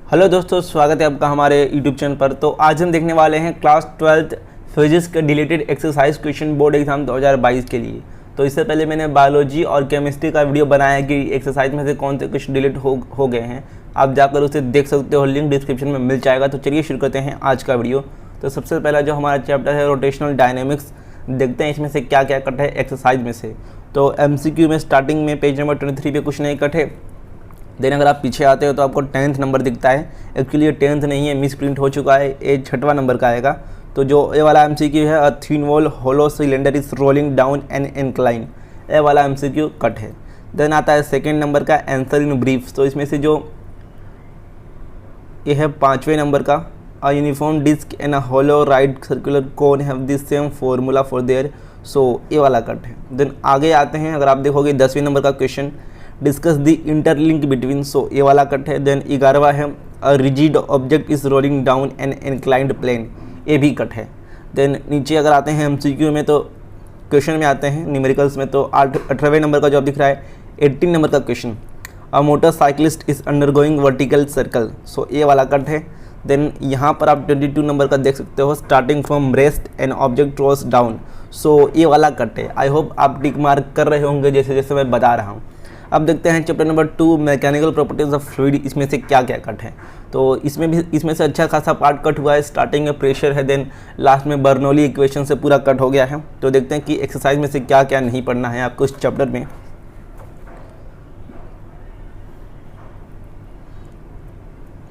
Hello दोस्तों, स्वागत है आपका हमारे यूट्यूब चैनल पर। तो आज हम देखने वाले हैं क्लास 12th फिजिक्स के deleted exercise question board exam 2022 के लिए। तो इससे पहले मैंने बायोलॉजी और केमिस्ट्री का वीडियो बनाया है कि एक्सरसाइज में से कौन से कुछ डिलीट हो गए हैं। आप जाकर उसे देख सकते हो, लिंक डिस्क्रिप्शन में मिल जाएगा। तो चलिए शुरू करते हैं आज का वीडियो। तो सबसे पहला जो हमारा चैप्टर है रोटेशनल डायनेमिक्स, देखते हैं इसमें से क्या क्या कट है एक्सरसाइज में से। तो MCQ में स्टार्टिंग में पेज नंबर 23 पे कुछ नहीं कट है। देन अगर आप पीछे आते हो तो आपको 10th नंबर दिखता है। एक्चुअली ये 10th नहीं है, मिस प्रिंट हो चुका है, ये 6वां नंबर का आएगा। तो जो ये वाला MCQ है, a thin wall hollow cylinder is rolling down an incline, ये वाला MCQ कट है। देन आता है सेकेंड नंबर का आंसर इन ब्रीफ। तो इसमें से जो ये है 5वें नंबर का, a uniform disc and a hollow right circular cone have this same formula for their, so ये वाला कट है। देन आगे आते हैं, अगर आप देखोगे 10वें नंबर का question, discuss the interlink between, so ये वाला कट है। देन 11वां है, a rigid object is rolling down an inclined plane, ये भी कट है। देन नीचे अगर आते हैं MCQ में, तो क्वेश्चन में आते हैं न्यूमेरिकल्स में, तो 18वें नंबर का जो आप दिख रहा है 18 नंबर का question, a motorcyclist is undergoing vertical circle, so ये वाला कट है। देन यहाँ पर आप 22 नंबर का देख सकते हो, starting from rest an object rolls down, so ये वाला कट है। आई होप आप टिक मार्क कर रहे होंगे जैसे जैसे मैं बता रहा हूँ। अब देखते हैं chapter number 2 mechanical properties of fluid, इसमें से क्या क्या कट है। तो इसमें से अच्छा खासा पार्ट कट हुआ है। स्टार्टिंग में प्रेशर है, देन लास्ट में बर्नौली इक्वेशन से पूरा कट हो गया है। तो देखते हैं कि एक्सरसाइज में से क्या क्या नहीं पढ़ना है आपको इस चैप्टर में।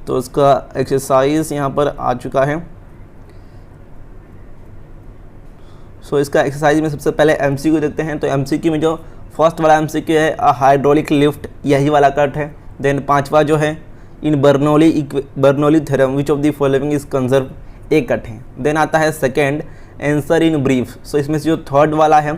तो उसका एक्सरसाइज यहाँ पर आ चुका है। सो इसका एक्सरसाइज में सबसे पहले MCQ देखते हैं। तो MCQ में जो फर्स्ट वाला MCQ है, हाइड्रोलिक लिफ्ट, यही वाला कट है। देन 5वां जो है, in Bernoulli theorem which of the following is conserve, ए कट है। देन आता है second, answer in brief. So इसमें से जो थर्ड वाला है,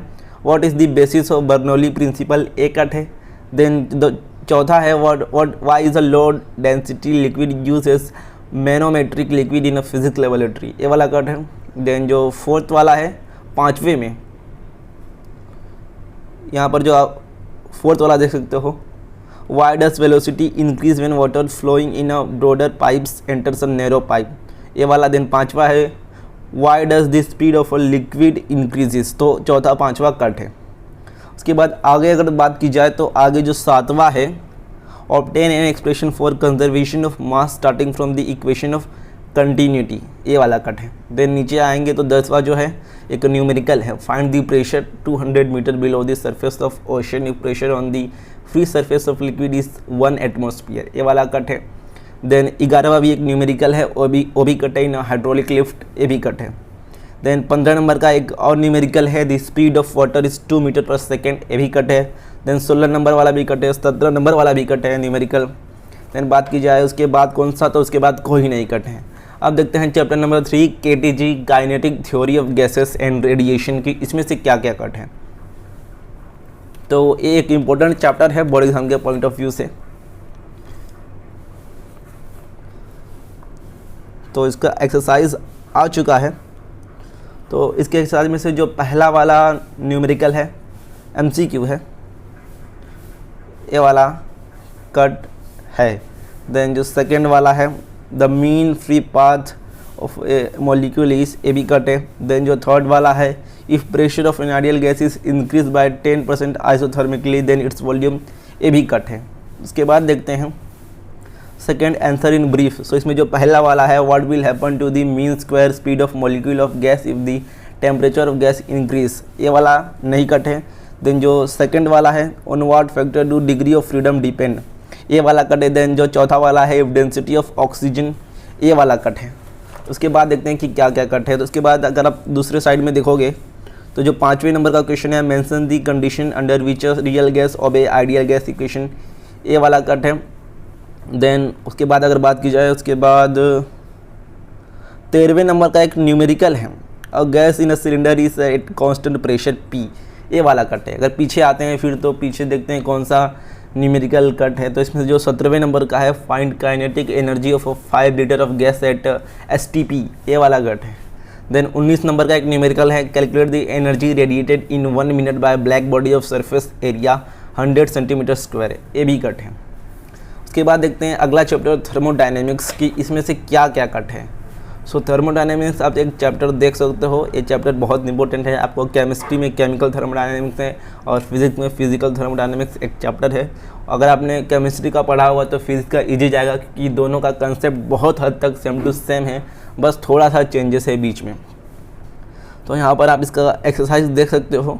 what is the basis of Bernoulli principle, ए कट है। देन चौथा है, why is a low density liquid use as manometric liquid in a physics laboratory, ये वाला कट है। देन जो फोर्थ वाला है 5वें में, यहाँ पर जो आप फोर्थ वाला देख सकते हो, why does velocity increase when water flowing in a broader pipes enters a narrow pipe, ये वाला। देन 5वां है, why does the speed of a liquid increases, तो चौथा 5वां कट है। उसके बाद आगे अगर बात की जाए तो आगे जो 7वां है, obtain an expression for conservation of mass starting from the equation of continuity, ये वाला कट है। देन नीचे आएंगे तो 10वां जो है एक न्यूमेरिकल है, find the pressure 200 metre below the surface of ocean if pressure on the free surface of liquid is 1 atmosphere, ये वाला कट है। देन 11वां भी एक न्यूमेरिकल है, वो भी कट है इन हाइड्रोलिक लिफ्ट, ये भी कट है। देन 15 नंबर का एक और न्यूमेरिकल है, the speed of water is 2 metre per second, ये भी कट है। देन 16 नंबर वाला भी कट है, 17 नंबर वाला भी कट है न्यूमेरिकल। देन बात की जाए उसके बाद कौन सा, तो उसके बाद कोई नहीं कट है। अब देखते हैं chapter number 3 KTG kinetic theory of gases and radiation की, इसमें से क्या क्या कट है। तो ये एक इम्पोर्टेंट चैप्टर है बोर्ड एग्जाम के पॉइंट ऑफ व्यू से। तो इसका एक्सरसाइज आ चुका है। तो इसके एक्सरसाइज में से जो पहला वाला न्यूमेरिकल है MCQ है, ये वाला कट है। देन जो सेकेंड वाला है, the mean free path of a molecule is, ए भी कट है। देन जो थर्ड वाला है, if pressure of an ideal gas is increase by 10% isothermally then its volume, ए भी कट है। उसके बाद देखते हैं second answer in brief. So इसमें जो पहला वाला है, what will happen to the mean square speed of molecule of gas if the temperature of gas increase, ये वाला नहीं कट है। देन जो सेकेंड वाला है, on what factor do degree of freedom depend, ये वाला कट है। देन जो चौथा वाला है, डेंसिटी ऑफ ऑक्सीजन, ये वाला कट है। उसके बाद देखते हैं कि क्या क्या कट है। तो उसके बाद अगर आप दूसरे साइड में देखोगे तो जो 5वें नंबर का क्वेश्चन है, mention the condition under which real gas ओबे आइडियल गैस इक्वेशन, ये वाला कट है। देन उसके बाद अगर बात की जाए, उसके बाद 13वें नंबर का एक न्यूमेरिकल है, a gas in a cylinder is at constant pressure P, ये वाला कट है। अगर पीछे आते हैं फिर तो पीछे देखते हैं कौन सा न्यूमेरिकल कट है। तो इसमें जो 17वें नंबर का है, find kinetic energy of 5 litre of gas at STP, ये वाला कट है। देन 19 नंबर का एक न्यूमेरिकल है, calculate the energy radiated in 1 minute by black body of surface area 100 centimetre square, ये भी कट है। उसके बाद देखते हैं अगला चैप्टर थर्मोडायनेमिक्स की, इसमें से क्या क्या कट है। सो थर्मोडायनेमिक्स आप एक चैप्टर देख सकते हो, ये चैप्टर बहुत इंपॉर्टेंट है। आपको केमिस्ट्री में केमिकल थर्मोडायनेमिक्स है और फिजिक्स में फिजिकल थर्मोडायनेमिक्स एक चैप्टर है। अगर आपने केमिस्ट्री का पढ़ा हुआ तो फिजिक्स का ईजी जाएगा, क्योंकि दोनों का कंसेप्ट बहुत हद तक सेम टू सेम है, बस थोड़ा सा चेंजेस है बीच में। तो यहाँ पर आप इसका एक्सरसाइज देख सकते हो।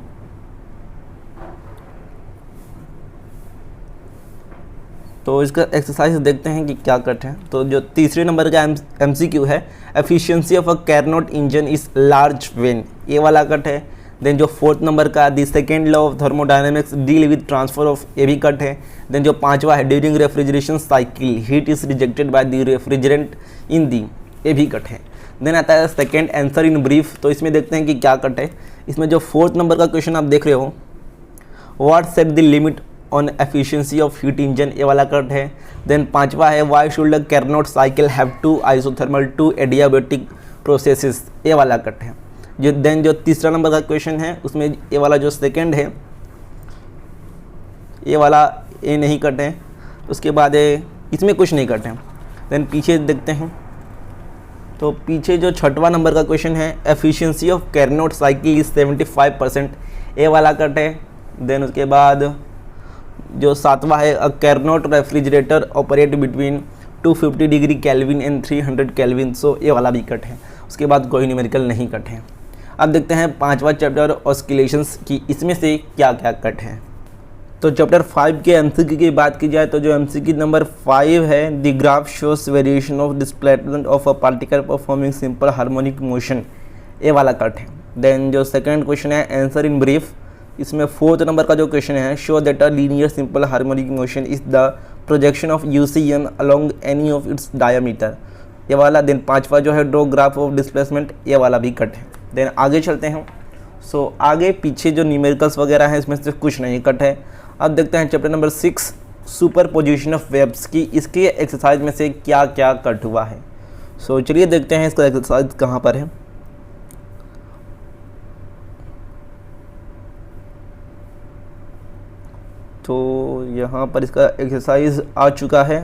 तो इसका एक्सरसाइज देखते हैं कि क्या कट है। तो जो तीसरे नंबर का MCQ है, efficiency of a Carnot engine is large when, ये वाला कट है। देन जो फोर्थ नंबर का the second law of thermodynamics deal with transfer of, ये भी कट है। देन जो पांचवा है during refrigeration cycle heat is rejected by the refrigerant in the, ये भी कट है। देन आता है सेकेंड आंसर इन ब्रीफ। तो इसमें देखते हैं कि क्या कट है। इसमें जो फोर्थ नंबर का क्वेश्चन आप देख रहे हो, what set the limit on efficiency of heat engine, ये वाला कट है। देन पांचवा है why should the Carnot cycle have two isothermal two adiabatic processes, ये वाला कट है। देन जो तीसरा नंबर का क्वेश्चन है उसमें ये वाला जो सेकंड है, ये वाला ये नहीं कट है। उसके बाद इसमें कुछ नहीं कट है। देन पीछे देखते हैं, तो पीछे जो छठवां नंबर का क्वेश्चन है, एफिशिएंसी ऑफ कैरनोट साइकिल इज 75%, ये वाला कट है। देन उसके बाद जो सातवां है, a Carnot refrigerator operate between 250 degree kelvin and 300 kelvin, so ये वाला भी कट है। उसके बाद कोई न्यूमेरिकल नहीं कट है। अब देखते हैं पांचवा चैप्टर ऑस्किलेशंस की, इसमें से क्या क्या कट है। तो चैप्टर 5 के MCQ की बात की जाए तो जो MCQ नंबर 5 है, the graph shows variation of displacement of a particle performing simple harmonic motion, ये वाला कट है। देन जो सेकंड क्वेश्चन है आंसर इन ब्रीफ, इसमें फोर्थ नंबर का जो क्वेश्चन है, show that a linear simple harmonic motion is the projection of UCM along any of its diameter, ये वाला। देन पांचवा जो है ड्रॉ ग्राफ ऑफ डिस्प्लेसमेंट, ये वाला भी कट है। देन आगे चलते हैं। सो आगे पीछे जो न्यूमेरिकल्स वगैरह हैं इसमें से कुछ नहीं कट है। अब देखते हैं chapter number 6 superposition of waves की, इसके एक्सरसाइज में से क्या क्या कट हुआ है। सो चलिए देखते हैं इसका एक्सरसाइज कहाँ पर है। तो यहाँ पर इसका एक्सरसाइज आ चुका है।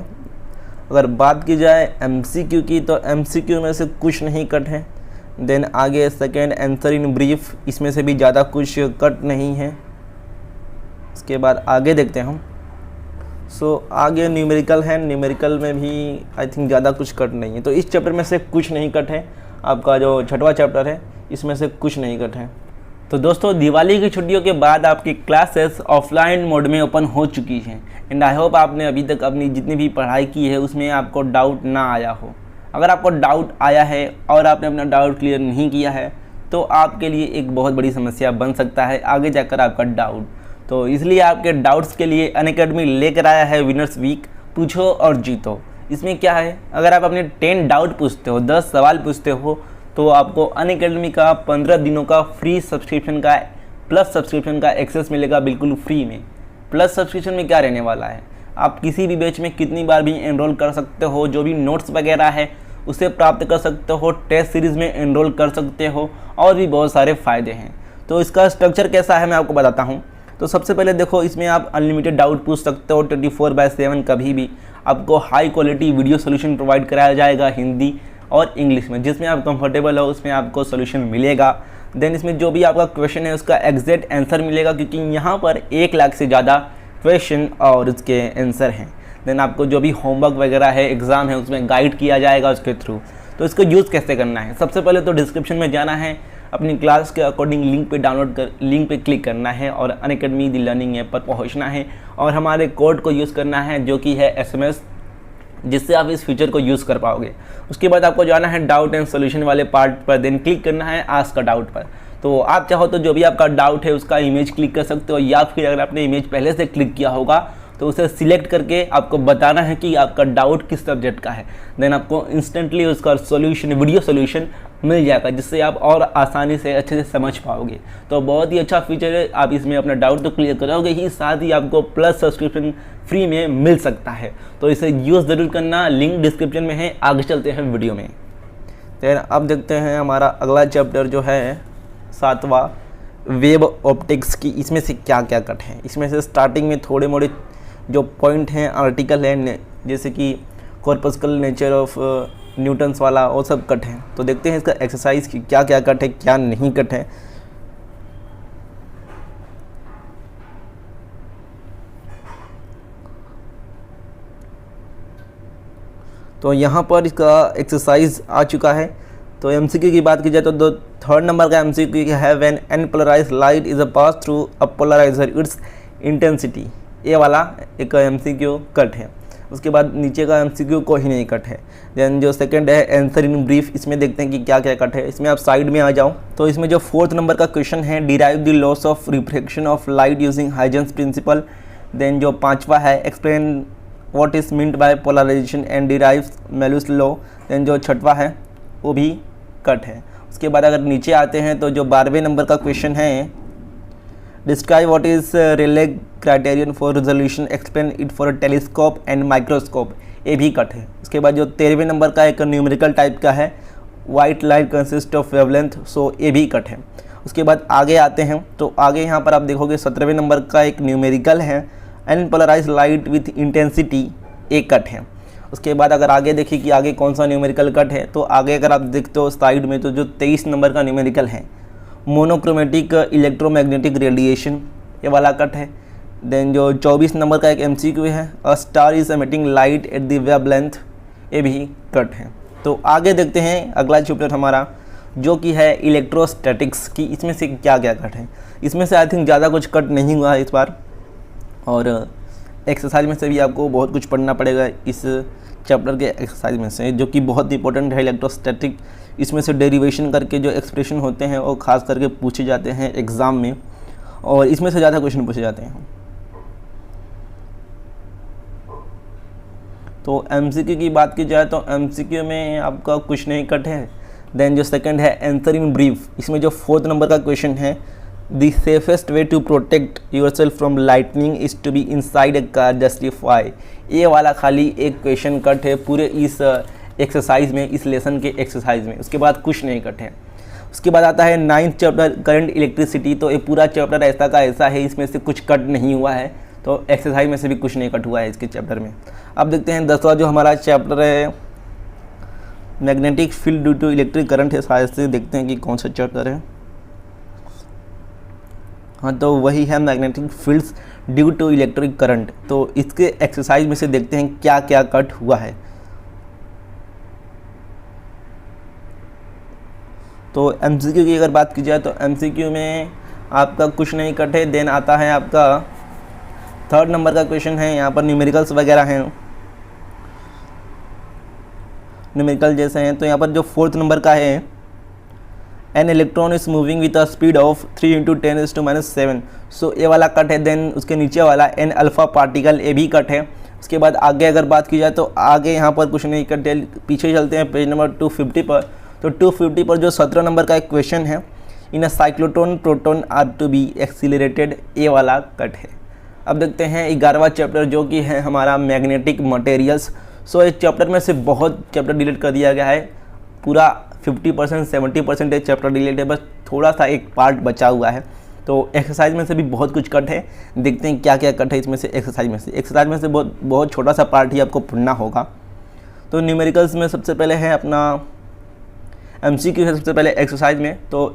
अगर बात की जाए MCQ की, तो MCQ में से कुछ नहीं कट है। देन आगे सेकेंड आंसर इन ब्रीफ, इसमें से भी ज़्यादा कुछ कट नहीं है। इसके बाद आगे देखते हैं हम। सो आगे न्यूमेरिकल है, न्यूमेरिकल में भी आई थिंक ज़्यादा कुछ कट नहीं है। तो इस चैप्टर में से कुछ नहीं कट है। आपका जो छठवां चैप्टर है इसमें से कुछ नहीं कट है। तो दोस्तों दिवाली की छुट्टियों के बाद आपकी क्लासेस ऑफलाइन मोड में ओपन हो चुकी हैं एंड आई होप आपने अभी तक अपनी जितनी भी पढ़ाई की है उसमें आपको डाउट ना आया हो। अगर आपको डाउट आया है और आपने अपना डाउट क्लियर नहीं किया है तो आपके लिए एक बहुत बड़ी समस्या बन सकता है आगे जाकर आपका डाउट। तो इसलिए आपके डाउट्स के लिए अनअकैडमी लेकर आया है विनर्स वीक, पूछो और जीतो। इसमें क्या है, अगर आप अपने 10 डाउट पूछते हो, 10 सवाल पूछते हो, तो आपको अनअकैडमी का 15 दिनों का फ्री सब्सक्रिप्शन का प्लस सब्सक्रिप्शन का एक्सेस मिलेगा बिल्कुल फ्री में। प्लस सब्सक्रिप्शन में क्या रहने वाला है, आप किसी भी बैच में कितनी बार भी एनरोल कर सकते हो, जो भी नोट्स वगैरह है उसे प्राप्त कर सकते हो, टेस्ट सीरीज़ में एनरोल कर सकते हो और भी बहुत सारे फ़ायदे हैं। तो इसका स्ट्रक्चर कैसा है मैं आपको बताता हूँ। तो सबसे पहले देखो, इसमें आप अनलिमिटेड डाउट पूछ सकते हो 24/7 कभी भी। आपको high quality video solution provide कराया जाएगा हिंदी और इंग्लिश में, जिसमें आप कंफर्टेबल हो उसमें आपको सोल्यूशन मिलेगा। देन इसमें जो भी आपका क्वेश्चन है उसका एग्जैक्ट आंसर मिलेगा, क्योंकि यहाँ पर 1 लाख से ज़्यादा क्वेश्चन और उसके आंसर हैं। देन आपको जो भी होमवर्क वगैरह है, एग्ज़ाम है, उसमें गाइड किया जाएगा उसके थ्रू। तो इसको यूज़ कैसे करना है, सबसे पहले तो डिस्क्रिप्शन में जाना है, अपनी क्लास के अकॉर्डिंग लिंक पे क्लिक करना है और अनअकैडमी द लर्निंग ऐप पर पहुंचना है और हमारे कोड को यूज़ करना है जो कि है SMS, जिससे आप इस फीचर को यूज़ कर पाओगे। उसके बाद आपको जाना है डाउट एंड सोल्यूशन वाले पार्ट पर, देन क्लिक करना है आस्क का डाउट पर। तो आप चाहो तो जो भी आपका डाउट है उसका इमेज क्लिक कर सकते हो, या फिर अगर आपने इमेज पहले से क्लिक किया होगा तो उसे सिलेक्ट करके आपको बताना है कि आपका डाउट किस सब्जेक्ट का है। देन आपको इंस्टेंटली उसका सोल्यूशन, वीडियो सोल्यूशन मिल जाएगा, जिससे आप और आसानी से अच्छे से समझ पाओगे। तो बहुत ही अच्छा फीचर है, आप इसमें अपना डाउट तो क्लियर करोगे ही, साथ ही आपको प्लस सब्सक्रिप्शन फ्री में मिल सकता है। तो इसे यूज़ ज़रूर करना, लिंक डिस्क्रिप्शन में है। आगे चलते हैं वीडियो में। तो अब देखते हैं हमारा अगला चैप्टर जो है 7वां, वेब ऑप्टिक्स की, इसमें से क्या क्या कट है। इसमें से स्टार्टिंग में थोड़े मोड़े जो पॉइंट हैं, आर्टिकल है, जैसे कि कॉर्पस्कल नेचर ऑफ न्यूटन्स वाला, वो सब कट है। तो देखते हैं इसका एक्सरसाइज की क्या क्या कट है, क्या नहीं कट है। तो यहाँ पर इसका एक्सरसाइज आ चुका है। तो एमसीक्यू की बात की जाए तो थर्ड नंबर का एमसीक्यू है when unpolarised light is a pass through a polariser its intensity, ये वाला एक एमसीक्यू कट है। उसके बाद नीचे का एमसीक्यू कोई नहीं कट है। देन जो सेकंड है आंसर इन ब्रीफ, इसमें देखते हैं कि क्या क्या कट है। इसमें आप साइड में आ जाओ तो इसमें जो फोर्थ नंबर का क्वेश्चन है derive the laws of refraction of light using Huygens principle. Then जो पांचवा है explain what is meant by polarisation and derive Malus law. Then जो छठवा है वो भी कट है। उसके बाद अगर नीचे आते हैं तो जो 12वें नंबर का क्वेश्चन है describe what is Rayleigh criterion for resolution, explain it for telescope and microscope, ये भी कट है। उसके बाद जो 13वें नंबर का एक न्यूमेरिकल टाइप का है white light consist of wavelength, so ये भी कट है। उसके बाद आगे आते हैं तो आगे यहाँ पर आप देखोगे 17वें नंबर का एक न्यूमेरिकल है अनपोलराइज्ड लाइट विथ इंटेंसिटी, एक कट है। उसके बाद अगर आगे देखिए कि आगे कौन सा न्यूमेरिकल कट है, तो आगे अगर आप देखते हो साइड में तो जो 23 नंबर का न्यूमेरिकल है मोनोक्रोमेटिक इलेक्ट्रोमैग्नेटिक रेडिएशन, ये वाला कट है। देन जो 24 नंबर का एक एमसीक्यू है a star is emitting light at the wavelength, ये भी कट है। तो आगे देखते हैं अगला चैप्टर हमारा जो कि है इलेक्ट्रोस्टैटिक्स की, इसमें से क्या क्या कट है। इसमें से आई थिंक ज़्यादा कुछ कट नहीं हुआ है इस बार, और एक्सरसाइज में से भी आपको बहुत कुछ पढ़ना पड़ेगा इस चैप्टर के एक्सरसाइज में से, जो कि बहुत इंपॉर्टेंट है इलेक्ट्रोस्टैटिक। इसमें से डेरिवेशन करके जो एक्सप्रेशन होते हैं वो खास करके पूछे जाते हैं एग्ज़ाम में, और इसमें से ज़्यादा क्वेश्चन पूछे जाते हैं। तो एमसीक्यू की बात की जाए तो एमसीक्यू में आपका कुछ नहीं कट है। देन जो सेकंड है आंसर इन ब्रीफ, इसमें जो 4th नंबर का क्वेश्चन है the safest way to protect yourself from lightning is to be inside a car, justify, ये वाला खाली एक क्वेश्चन कट है पूरे इस एक्सरसाइज में, इस लेसन के एक्सरसाइज में। उसके बाद कुछ नहीं कट है। उसके बाद आता है 9th चैप्टर करंट इलेक्ट्रिसिटी, तो ये पूरा चैप्टर ऐसा का ऐसा है, इसमें से कुछ कट नहीं हुआ है, तो एक्सरसाइज में से भी कुछ नहीं कट हुआ है इसके चैप्टर में। अब देखते हैं 10वां जो हमारा चैप्टर है magnetic field due to electric current है, शायद से देखते हैं कि कौन सा चैप्टर है। हाँ, तो वही है magnetic fields due to electric current. तो इसके एक्सरसाइज में से देखते हैं क्या क्या कट हुआ है। तो एमसीक्यू की अगर बात की जाए तो एमसीक्यू में आपका कुछ नहीं कट है। देन आता है आपका 3rd नंबर का क्वेश्चन है, यहाँ पर न्यूमेरिकल्स वगैरह हैं, न्यूमेरिकल जैसे हैं। तो यहाँ पर जो 4th नंबर का है an electron is moving with a speed of 3 × 10⁻⁷, सो ये वाला कट है। देन उसके नीचे वाला एन अल्फा पार्टिकल, ये भी कट है। उसके बाद आगे अगर बात की जाए तो आगे यहाँ पर कुछ नहीं कट है। पीछे चलते हैं पेज नंबर 250 पर, तो 250 पर जो 17 नंबर का एक क्वेश्चन है in a cyclotron proton are to be accelerated, ये वाला कट है। अब देखते हैं 11वां चैप्टर जो कि है हमारा मैग्नेटिक मटेरियल्स। सो इस चैप्टर में से बहुत चैप्टर डिलीट कर दिया गया है, पूरा 50% 70% एक चैप्टर डिलीट है, बस थोड़ा सा एक पार्ट बचा हुआ है। तो एक्सरसाइज में से भी बहुत कुछ कट है, देखते हैं क्या क्या कट है इसमें से। एक्सरसाइज में से बहुत छोटा सा पार्ट ही आपको पढ़ना होगा। तो न्यूमेरिकल्स में सबसे पहले है अपना एमसीक्यू है सबसे पहले एक्सरसाइज में। तो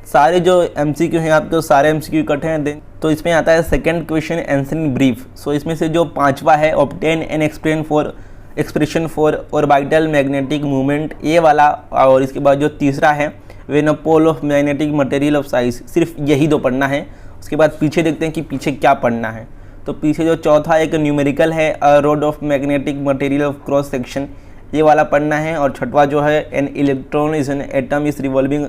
सारे जो एमसीक्यू हैं आपके सारे एमसीक्यू कट हैं। देन तो इसमें आता है second question answer in brief. So इसमें से जो 5वां है obtain and expression for orbital magnetic movement, ये वाला। और इसके बाद जो तीसरा है when a pole of magnetic material of size, सिर्फ यही दो पढ़ना है। उसके बाद पीछे देखते हैं कि पीछे क्या पढ़ना है। तो पीछे जो चौथा एक न्यूमेरिकल है a rod of magnetic material of cross section, ये वाला पढ़ना है। और छठवा जो है an electron is an atom is revolving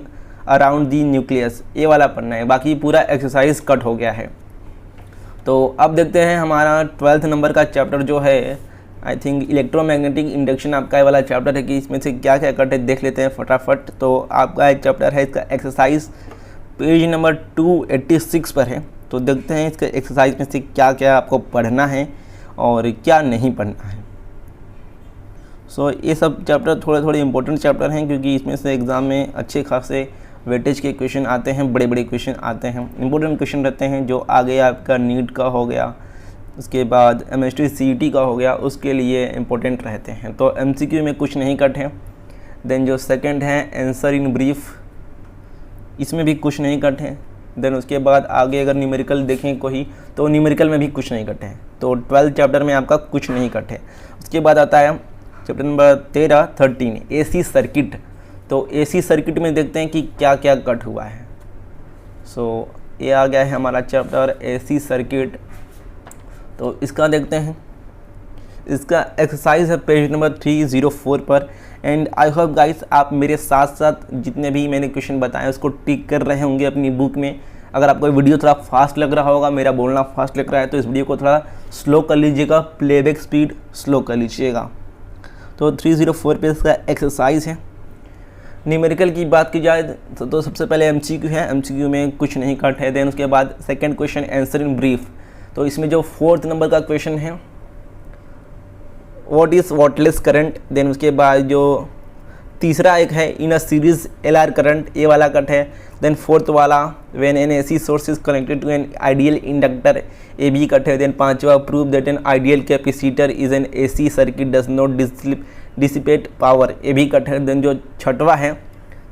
around the nucleus, ये वाला पढ़ना है। बाकी पूरा एक्सरसाइज कट हो गया है। तो अब देखते हैं हमारा 12th नंबर का चैप्टर जो है आई थिंक इलेक्ट्रोमैग्नेटिक इंडक्शन आपका ये वाला चैप्टर है कि इसमें से क्या क्या कट है देख लेते हैं फटाफट। तो आपका एक चैप्टर है, इसका एक्सरसाइज पेज नंबर 286 पर है। तो देखते हैं इसके एक्सरसाइज में से क्या क्या आपको पढ़ना है और क्या नहीं पढ़ना है। सो ये सब चैप्टर थोड़े थोड़े इंपॉर्टेंट चैप्टर हैं क्योंकि इसमें से एग्ज़ाम में अच्छे खासे वेटेज के क्वेश्चन आते हैं, बड़े बड़े क्वेश्चन आते हैं, इंपॉर्टेंट क्वेश्चन रहते हैं जो आगे आपका नीट का हो गया उसके बाद MST CET का हो गया, उसके लिए इम्पोर्टेंट रहते हैं। तो MCQ में कुछ नहीं कट है। देन जो सेकंड है आंसर इन ब्रीफ, इसमें भी कुछ नहीं कट है। देन उसके बाद आगे अगर न्यूमेरिकल देखें कोई, तो न्यूमेरिकल में भी कुछ नहीं कट है। तो 12 चैप्टर में आपका कुछ नहीं कट है। उसके बाद आता है चैप्टर नंबर 13 AC सर्किट। तो AC सर्किट में देखते हैं कि क्या क्या कट हुआ है। सो ये आ गया है हमारा चैप्टर AC सर्किट। तो इसका देखते हैं, इसका एक्सरसाइज है पेज नंबर 304 पर। एंड आई होप गाइस आप मेरे साथ साथ जितने भी मैंने क्वेश्चन बताए उसको टिक कर रहे होंगे अपनी बुक में। अगर आपको वीडियो थोड़ा फास्ट लग रहा होगा, मेरा बोलना फास्ट लग रहा है, तो इस वीडियो को थोड़ा स्लो कर लीजिएगा, प्लेबैक स्पीड स्लो कर लीजिएगा। तो 304 पे इसका एक्सरसाइज है। न्यूमेरिकल की बात की जाए तो सबसे पहले MCQ है, MCQ में कुछ नहीं कट है। देन उसके बाद second question answer in brief. तो इसमें जो 4th नंबर का क्वेश्चन है what is wattless current. Then उसके बाद जो तीसरा एक है in a series LR current, ये वाला कट है। देन 4th वाला when an AC source is connected to an ideal inductor, ये भी कट है। देन 5वां prove that an ideal capacitor is an AC circuit does not dissipate power, ये भी कट है। देन जो 6वां है,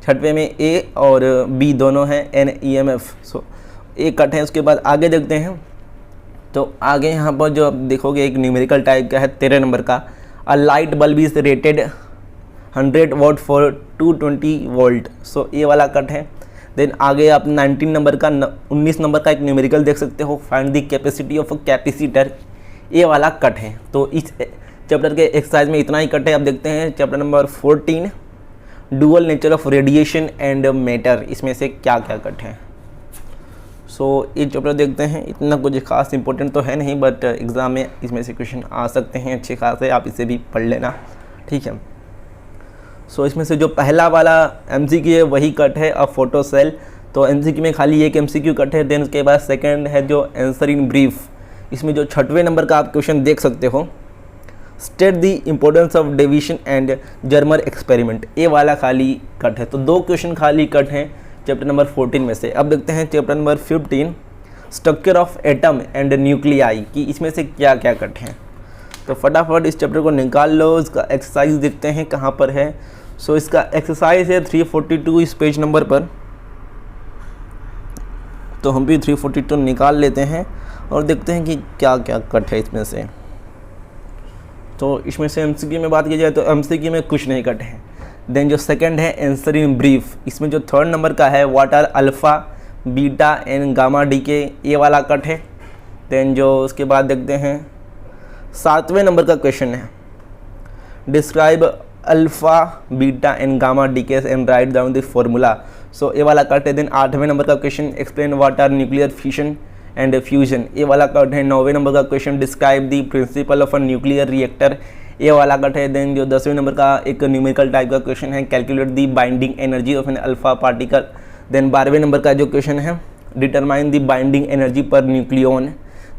6वें में A और B दोनों हैं एन EMF, सो ये कट है। उसके बाद आगे देखते हैं। तो आगे यहाँ पर जो आप देखोगे एक न्यूमेरिकल टाइप का है 13 नंबर का, a light bulb is rated 100 watt for 220 volt, so ये वाला कट है। देन आगे आप 19 नंबर का 19 नंबर का एक न्यूमेरिकल देख सकते हो, find the capacity of a capacitor, ये वाला कट है। तो इस चैप्टर के एक्सरसाइज में इतना ही कट है। अब देखते हैं chapter number 14 dual nature of radiation and matter, इसमें से क्या क्या कट है। सो ये चैप्टर देखते हैं। इतना कुछ खास इंपॉर्टेंट तो है नहीं, बट एग्ज़ाम में इसमें से क्वेश्चन आ सकते हैं अच्छे खासे, आप इसे भी पढ़ लेना, ठीक है। सो इसमें से जो पहला वाला MCQ है वही कट है, अ फोटो सेल। तो MCQ में खाली एक MCQ कट है। देन उसके बाद सेकंड है जो आंसर इन ब्रीफ, इसमें जो 6वें नंबर का आप क्वेश्चन देख सकते हो, state the importance of division and Germer experiment, ये वाला खाली कट है। तो 2 क्वेश्चन खाली कट हैं चैप्टर नंबर 14 में से। अब देखते हैं chapter number 15 structure of atom and nuclei, कि इसमें से क्या क्या कट हैं। तो फटाफट इस चैप्टर को निकाल लो। इसका एक्सरसाइज देखते हैं कहाँ पर है। सो इसका एक्सरसाइज है 342 इस पेज नंबर पर। तो हम भी 342 निकाल लेते हैं और देखते हैं कि क्या क्या कट है इसमें से। तो इसमें से MCQ में बात की जाए तो MCQ में कुछ नहीं कट है। देन जो सेकंड है आंसर इन ब्रीफ, इसमें जो 3rd नंबर का है what are alpha beta and gamma decay, ये वाला कट है। देन जो उसके बाद देखते हैं 7वें नंबर का क्वेश्चन है describe alpha beta and gamma decay and write down the formula, so ये वाला कट है। देन 8वें नंबर का question explain what are nuclear fusion and fusion, ये वाला कट है। 9वें नंबर का question describe the principle of a nuclear reactor, ये वाला कट है। देन जो 10वें नंबर का एक न्यूमेरिकल टाइप का क्वेश्चन है calculate the binding energy of an alpha particle. Then 12वें नंबर का जो क्वेश्चन है determine the binding energy per nucleon.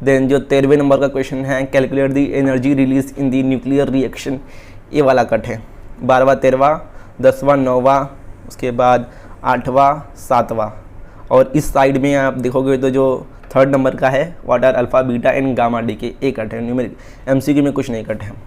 Then जो 13वें नंबर का क्वेश्चन है calculate the energy release in the nuclear reaction, ये वाला कट है। 12वां 13वां 10वां 9वां, उसके बाद 8वां 7वां। और इस साइड में आप देखोगे तो जो 3rd नंबर का है what are alpha beta and gamma decay, ये कट है। न्यूमेरिक MCQ में कुछ नहीं कट है।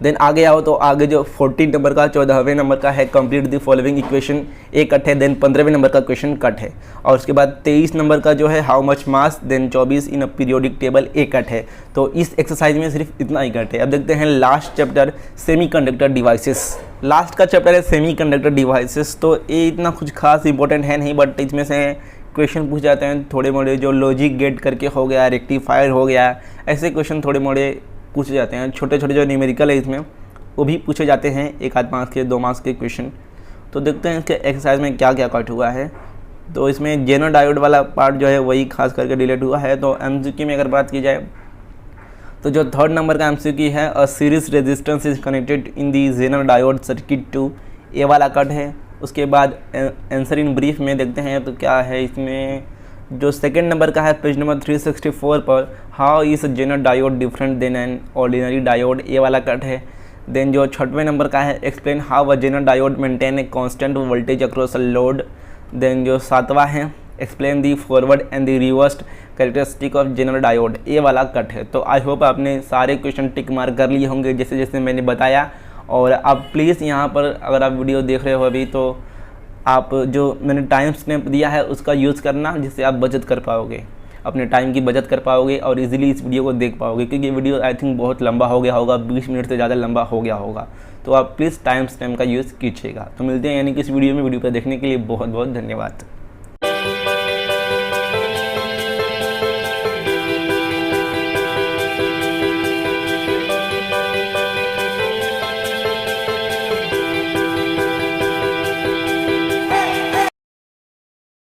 देन आगे आओ तो आगे जो 14 नंबर का 14वें नंबर का है कंप्लीट द फॉलोइंग इक्वेशन, एक कट है। देन 15वें नंबर का क्वेश्चन कट है। और उसके बाद 23 नंबर का जो है how much mass, then 24 in a periodic table, एक कट है। तो इस एक्सरसाइज में सिर्फ इतना ही कट है। अब देखते हैं last chapter semiconductor devices. Last का चैप्टर है सेमीकंडक्टर डिवाइसेस। तो ये इतना कुछ खास इंपॉर्टेंट है नहीं, बट इसमें से क्वेश्चन पूछ जाते हैं थोड़े मोड़े, जो लॉजिक गेट करके हो गया, रेक्टिफायर हो गया, ऐसे क्वेश्चन थोड़े मोड़े पूछे जाते हैं। छोटे छोटे जो न्यूमेरिकल है इसमें वो भी पूछे जाते हैं, 1 मार्क्स के 2 मार्क्स के क्वेश्चन। तो देखते हैं इसके एक्सरसाइज में क्या क्या कट हुआ है। तो इसमें जेनो डायोड वाला पार्ट जो है वही खास करके डिलीट हुआ है। तो MCQ में अगर बात की जाए तो जो 3rd नंबर का MCQ है a series resistance is connected in the zener diode circuit to, ये वाला कट है। उसके बाद आंसर इन ब्रीफ में देखते हैं तो क्या है इसमें, जो 2nd नंबर का है पेज नंबर 364 पर how is zener diode different than an ordinary diode, ये वाला कट है। देन जो 6वें नंबर का है explain how a zener diode maintain a constant voltage across a load. Then जो 7वां है explain the forward and the reversed characteristic of zener diode, ये वाला कट है। तो आई होप आपने सारे क्वेश्चन टिक मार्क कर लिए होंगे जैसे जैसे मैंने बताया। और आप प्लीज़ यहाँ पर अगर आप वीडियो देख रहे हो अभी तो आप जो मैंने टाइम स्टैम्प दिया है उसका यूज़ करना, जिससे आप बचत कर पाओगे, अपने टाइम की बचत कर पाओगे और इजीली इस वीडियो को देख पाओगे, क्योंकि ये वीडियो आई थिंक बहुत लंबा हो गया होगा, 20 मिनट से ज़्यादा लंबा हो गया होगा। तो आप प्लीज़ टाइम स्टैम्प का यूज़ कीजिएगा। तो मिलते हैं यानी कि इस वीडियो में। वीडियो पर देखने के लिए बहुत बहुत धन्यवाद।